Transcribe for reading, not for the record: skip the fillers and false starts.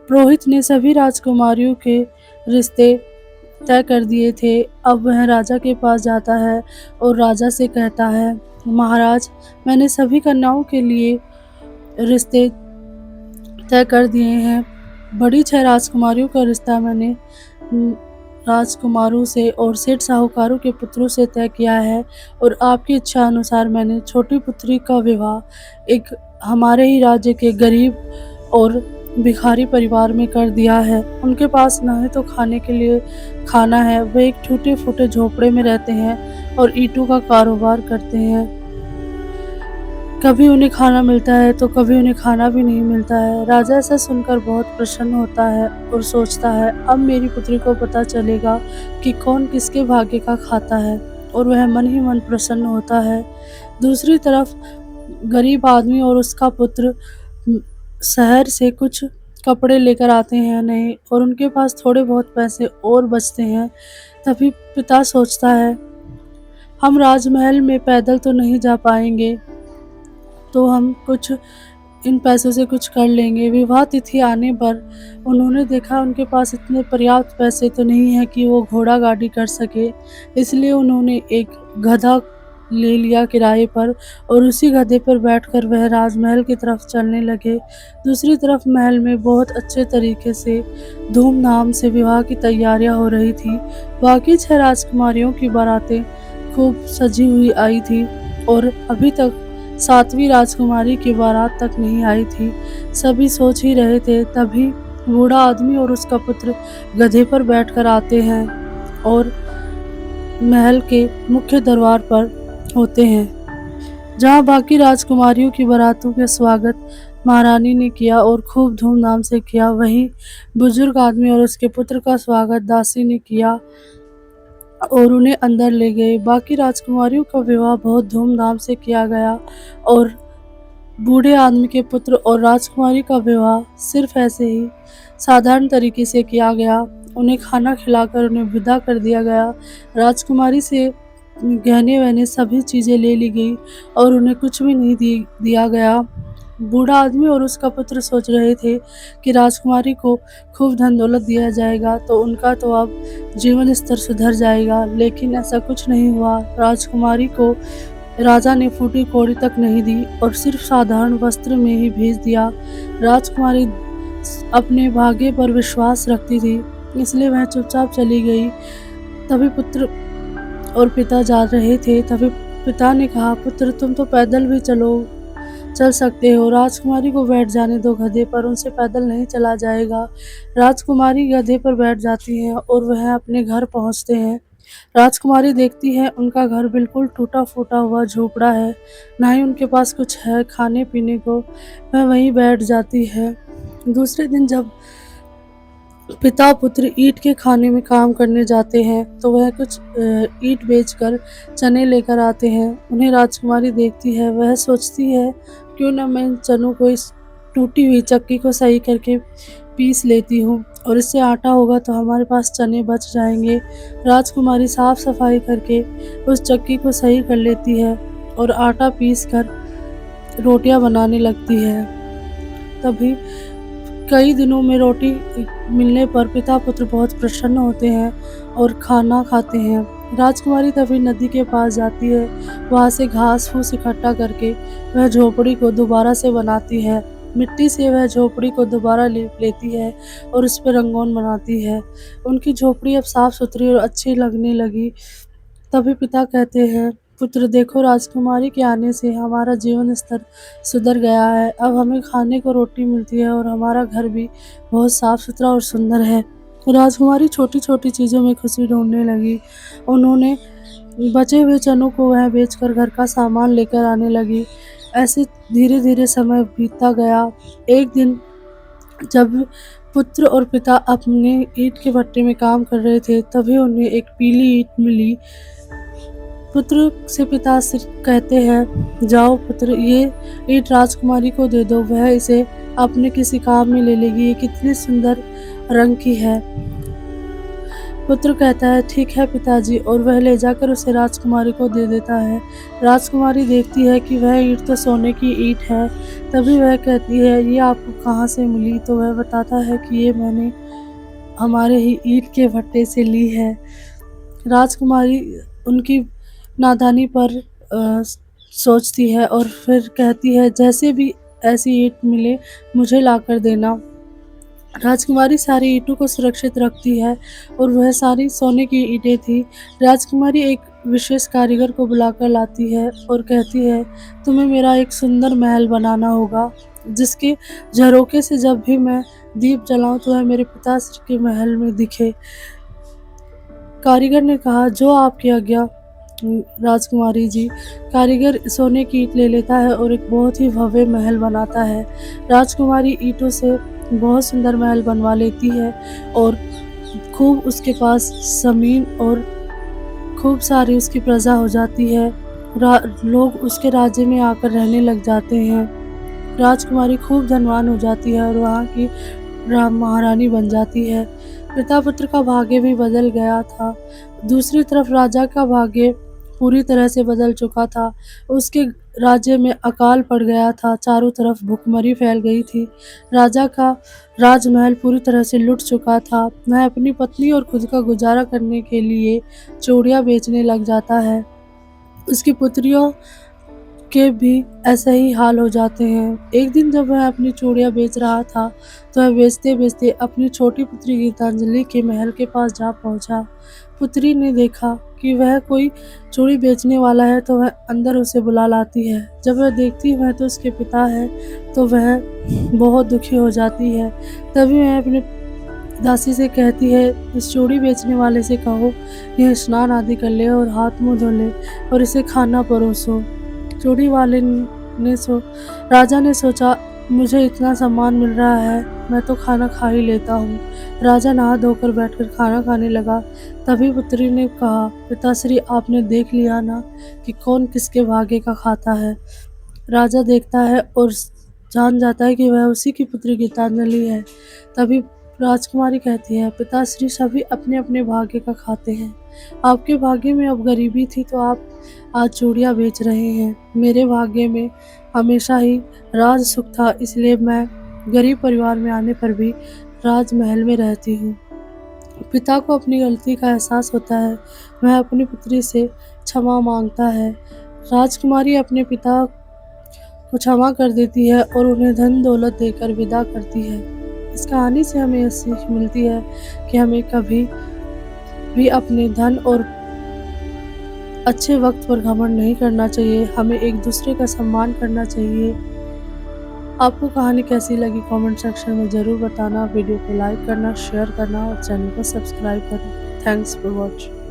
पुरोहित ने सभी राजकुमारियों के रिश्ते तय कर दिए थे। अब वह राजा के पास जाता है और राजा से कहता है, महाराज, मैंने सभी कन्याओं के लिए रिश्ते तय कर दिए हैं। बड़ी 6 राजकुमारियों का रिश्ता मैंने राजकुमारों से और सेठ साहूकारों के पुत्रों से तय किया है, और आपकी इच्छा अनुसार मैंने छोटी पुत्री का विवाह एक हमारे ही राज्य के गरीब और भिखारी परिवार में कर दिया है। उनके पास ना ही तो खाने के लिए खाना है, वे एक टूटे-फूटे झोपड़े में रहते हैं और ईंटों का कारोबार करते हैं। कभी उन्हें खाना मिलता है तो कभी उन्हें खाना भी नहीं मिलता है। राजा ऐसा सुनकर बहुत प्रसन्न होता है और सोचता है, अब मेरी पुत्री को पता चलेगा कि कौन किसके भाग्य का खाता है, और वह मन ही मन प्रसन्न होता है। दूसरी तरफ गरीब आदमी और उसका पुत्र शहर से कुछ कपड़े लेकर आते हैं नए, और उनके पास थोड़े बहुत पैसे और बचते हैं। तभी पिता सोचता है, हम राजमहल में पैदल तो नहीं जा पाएंगे, तो हम कुछ इन पैसों से कुछ कर लेंगे। विवाह तिथि आने पर उन्होंने देखा उनके पास इतने पर्याप्त पैसे तो नहीं है कि वो घोड़ा गाड़ी कर सके, इसलिए उन्होंने एक गधा ले लिया किराए पर, और उसी गधे पर बैठकर वह राजमहल की तरफ चलने लगे। दूसरी तरफ महल में बहुत अच्छे तरीके से धूमधाम से विवाह की तैयारियां हो रही थी। बाकी 6 राजकुमारियों की बारातें खूब सजी हुई आई थी, और अभी तक 7वीं राजकुमारी की बारात तक नहीं आई थी। सभी सोच ही रहे थे, तभी बूढ़ा आदमी और उसका पुत्र गधे पर बैठकर आते हैं और महल के मुख्य दरबार पर होते हैं, जहां बाकी राजकुमारियों की बारातों का स्वागत महारानी ने किया और खूब धूमधाम से किया। वहीं बुजुर्ग आदमी और उसके पुत्र का स्वागत दासी ने किया और उन्हें अंदर ले गए। बाकी राजकुमारियों का विवाह बहुत धूमधाम से किया गया, और बूढ़े आदमी के पुत्र और राजकुमारी का विवाह सिर्फ ऐसे ही साधारण तरीके से किया गया। उन्हें खाना खिलाकर उन्हें विदा कर दिया गया। राजकुमारी से गहने-वहने सभी चीज़ें ले ली गई और उन्हें कुछ भी नहीं दिया गया। बूढ़ा आदमी और उसका पुत्र सोच रहे थे कि राजकुमारी को खूब धन दौलत दिया जाएगा तो उनका तो अब जीवन स्तर सुधर जाएगा, लेकिन ऐसा कुछ नहीं हुआ। राजकुमारी को राजा ने फूटी कौड़ी तक नहीं दी और सिर्फ साधारण वस्त्र में ही भेज दिया। राजकुमारी अपने भाग्य पर विश्वास रखती थी, इसलिए वह चुपचाप चली गई। तभी पुत्र और पिता जा रहे थे, तभी पिता ने कहा, पुत्र, तुम तो पैदल भी चल सकते हो, राजकुमारी को बैठ जाने दो गधे पर, उनसे पैदल नहीं चला जाएगा। राजकुमारी गधे पर बैठ जाती है और वह अपने घर पहुंचते हैं। राजकुमारी देखती है उनका घर बिल्कुल टूटा फूटा हुआ झोपड़ा है, ना ही उनके पास कुछ है खाने पीने को। वह वहीं बैठ जाती है। दूसरे दिन जब पिता पुत्र ईंट के खाने में काम करने जाते हैं तो वह कुछ ईंट बेचकर चने लेकर आते हैं। उन्हें राजकुमारी देखती है, वह सोचती है, क्यों न मैं इन चनों को इस टूटी हुई चक्की को सही करके पीस लेती हूँ, और इससे आटा होगा तो हमारे पास चने बच जाएंगे। राजकुमारी साफ सफाई करके उस चक्की को सही कर लेती है और आटा पीस कर रोटियां बनाने लगती है। तभी कई दिनों में रोटी मिलने पर पिता पुत्र बहुत प्रसन्न होते हैं और खाना खाते हैं। राजकुमारी तभी नदी के पास जाती है, वहाँ से घास फूस इकट्ठा करके वह झोपड़ी को दोबारा से बनाती है। मिट्टी से वह झोपड़ी को दोबारा लीप लेती है और उस पर रंगोन बनाती है। उनकी झोपड़ी अब साफ सुथरी और अच्छी लगने लगी। तभी पिता कहते हैं, पुत्र देखो, राजकुमारी के आने से हमारा जीवन स्तर सुधर गया है। अब हमें खाने को रोटी मिलती है और हमारा घर भी बहुत साफ सुथरा और सुंदर है। राजकुमारी छोटी छोटी चीज़ों में खुशी ढूंढने लगी। उन्होंने बचे हुए चनों को वह बेचकर घर का सामान लेकर आने लगी। ऐसे धीरे धीरे समय बीतता गया। एक दिन जब पुत्र और पिता अपने ईंट के भट्टे में काम कर रहे थे, तभी उन्हें एक पीली ईंट मिली। पुत्र से पिता से कहते हैं, जाओ पुत्र, ये ईंट राजकुमारी को दे दो, वह इसे अपने किसी काम में ले लेगी, ये कितनी सुंदर रंग की है। पुत्र कहता है ठीक है पिताजी, और वह ले जाकर उसे राजकुमारी को दे देता है। राजकुमारी देखती है कि वह ईंट तो सोने की ईंट है। तभी वह कहती है ये आपको कहाँ से मिली? तो वह बताता है कि ये मैंने हमारे ही ईंट के भट्टे से ली है। राजकुमारी उनकी नादानी पर सोचती है और फिर कहती है जैसे भी ऐसी ईंट मिले मुझे लाकर देना। राजकुमारी सारी ईंटों को सुरक्षित रखती है और वह सारी सोने की ईंटें थी। राजकुमारी एक विशेष कारीगर को बुलाकर लाती है और कहती है तुम्हें मेरा एक सुंदर महल बनाना होगा, जिसके झरोखे से जब भी मैं दीप जलाऊं तो वह मेरे पिताश्री के महल में दिखे। कारीगर ने कहा जो आपकी आज्ञा राजकुमारी जी। कारीगर सोने की ईंट ले लेता है और एक बहुत ही भव्य महल बनाता है। राजकुमारी ईंटों से बहुत सुंदर महल बनवा लेती है और खूब उसके पास ज़मीन और खूब सारी उसकी प्रजा हो जाती है। लोग उसके राज्य में आकर रहने लग जाते हैं। राजकुमारी खूब धनवान हो जाती है और वहाँ की महारानी बन जाती है। पिता पुत्र का भाग्य भी बदल गया था। दूसरी तरफ राजा का भाग्य पूरी तरह से बदल चुका था। उसके राज्य में अकाल पड़ गया था, चारों तरफ भुखमरी फैल गई थी। राजा का राजमहल पूरी तरह से लुट चुका था। वह अपनी पत्नी और खुद का गुजारा करने के लिए चूड़ियाँ बेचने लग जाता है। उसकी पुत्रियों के भी ऐसा ही हाल हो जाते हैं। एक दिन जब वह अपनी चूड़ियाँ बेच रहा था तो वह बेचते-बेचते अपनी छोटी पुत्री गीतांजलि के महल के पास जा पहुँचा। पुत्री ने देखा कि वह कोई चूड़ी बेचने वाला है तो वह अंदर उसे बुला लाती है। जब वह देखती है वह तो उसके पिता है तो वह बहुत दुखी हो जाती है। तभी वह अपने दासी से कहती है इस चूड़ी बेचने वाले से कहो यह स्नान आदि कर ले और हाथ मुँह धो ले और इसे खाना परोसो। चूड़ी वाले ने राजा ने सोचा मुझे इतना सम्मान मिल रहा है, मैं तो खाना खा ही लेता हूँ। राजा नहा धोकर बैठकर खाना खाने लगा। तभी पुत्री ने कहा पिताश्री आपने देख लिया ना कि कौन किसके भाग्य का खाता है। राजा देखता है और जान जाता है कि वह उसी की पुत्री गीतांजलि है। तभी राजकुमारी कहती है पिताश्री सभी अपने अपने भाग्य का खाते हैं। आपके भाग्य में अब गरीबी थी तो आप आज चूड़ियाँ बेच रहे हैं। मेरे भाग्य में हमेशा ही राज सुख था, इसलिए मैं गरीब परिवार में आने पर भी राजमहल में रहती हूँ। पिता को अपनी गलती का एहसास होता है। वह अपनी पुत्री से क्षमा मांगता है। राजकुमारी अपने पिता को क्षमा कर देती है और उन्हें धन दौलत देकर विदा करती है। इस कहानी से हमें यह सीख मिलती है कि हमें कभी भी अपने धन और अच्छे वक्त पर घमंड नहीं करना चाहिए। हमें एक दूसरे का सम्मान करना चाहिए। आपको कहानी कैसी लगी कमेंट सेक्शन में ज़रूर बताना। वीडियो को लाइक करना, शेयर करना और चैनल को सब्सक्राइब करना। Thanks for watching.